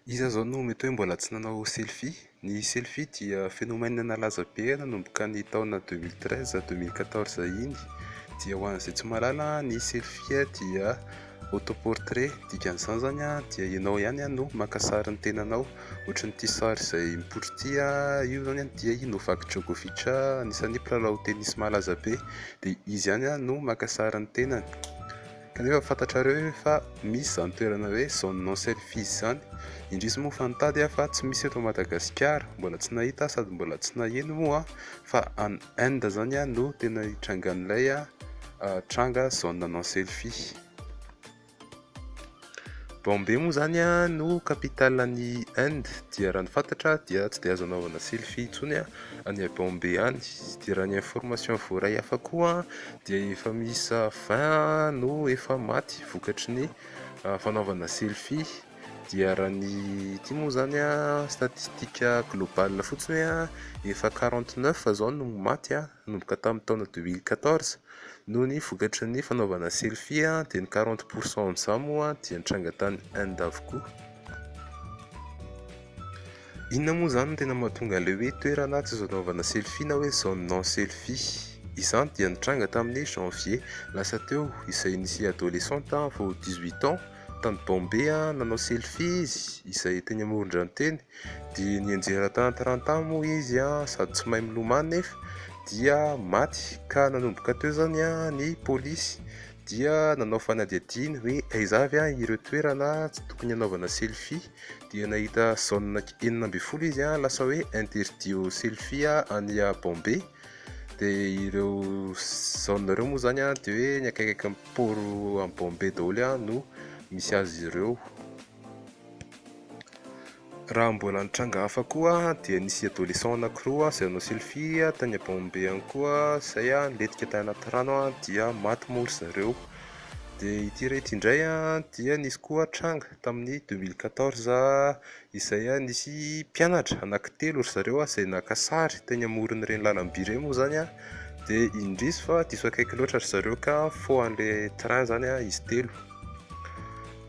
Iza zao no mety hoe mbola tsy nanao selfie? Ny selfie dia phénomène nalaza be nanomboka ny taona 2013-2014 iny. Dia ho an'izay tsy mahalala, ny selfie dia autoportrait. Dikan'izany zany dia ianao ihany no maka sary ny tenanao. Ohatran'ity sary izay mipoitra ity, io zany dia i Novak Djokovic, anisan'ny mpilalao tennis malaza be, dia izy ihany no maka sary ny tenany. Kanefa fantatrareo fa misy izany toerana hoe zone non selfie izany. Indrisy moa fantady fa tsy misy eto Madagasikara, mbola tsy nahita sady mbola tsy naheno moa, fa any Inde zany no tena hitrangan'ilay tranga zone non selfie. Bombay moa zany no capitalan'ny Inde, dia raha ny fantatra dia tsy dia azo anaovana selfie intsony any Bombay any. Dia raha ny information voaray hafa koa dia efa misy 20 no efa maty vokatry ny fanaovana selfie. Dia raha ny ity moa zany statistika globale fotsiny efa 49 zao no maty nomboka tamin'ny taona 2014 no ny vokatry ny fanaovana selfie, dia ny 40% amin'izao moa dia nitranga tany Inde avokoa. Inona moa zany no tena mahatonga ilay hoe toerana tsy azo anaovana selfie na hoe zone non selfie? Izany dia nitranga tamin'ny janvier lasa teo, izay nisy adolescente vao 18 ans tany Bombay nanao selfie izy, izay teny amoron-dranonteny, dia nianjera tany 30 ans moa izy sady tsy mahay milomano nefa, dia maty. Ka nanomboka teo zany ny polisy dia nanao fanadihadiana hoe aizavy ireo toerana tsy tokony anaovana selfie, dia nahita zone 12 izy lasa hoe interdit au selfie any Bombay. Dia ireo zone ireo moa zany dia hoe ny akaikaiky port any Bombay daholo no misy azy ireo. Raha mbola nitranga hafa koa dia nisy adolescent anankiroa izay nanao selfie tany Bombay any koa, izay niletika tany anaty rano dia maty moa zareo. Dia ity rehetra indray dia nisy koa tranga tamin'ny 2014 izay nisy mpianatra anankitelo zareo izay naka sary teny amoron'ireny lalam-by ireny moa zany, dia indrisy fa diso akaiky loatra zareo ka fô an'ilay train zany izy telo.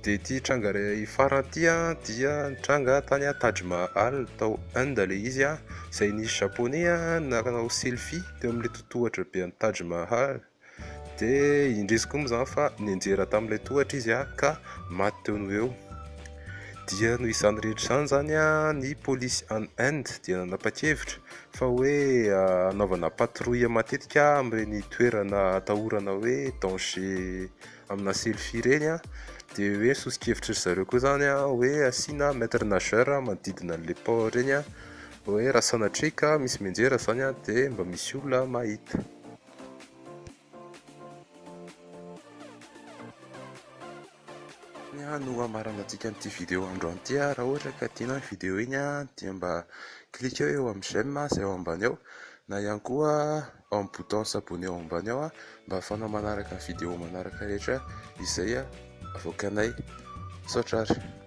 Dia ity tranga iray farany ity dia nitranga tany Taj Mahal tao Inde ilay izy, izay nisy japonais nanao selfie teo amin'ilay totohatra be an'ny Taj Mahal. Dia indrisy koa moa zany fa nianjera tamin'ilay tohatra izy ka maty teo no eo. Dia noho izany rehetra izany ny polisy any Inde dia nanapa-kevitra fa hoe anaovana patrouille matetika amin'ireny toerana atahorana hoe danger amina selfie ireny, dia hoe sosokevitra zareo koa zany hoe asiana maître nageur manodidina an'ilay port ireny, hoe raha sanatria ka misy mianjera zany dia mba misy olona mahita. No amarana antsika an'ity video androany ity. Raha ohatra ka tiana ny video iny dia mba klika eo amin'ny j'aime izay ao ambany ao, na ihany koa ao amin'ny bouton s'abonner ao ambany ao mba ahafahanao manaraka ny video manaraka rehetra izay avoakanay. Saotra ary.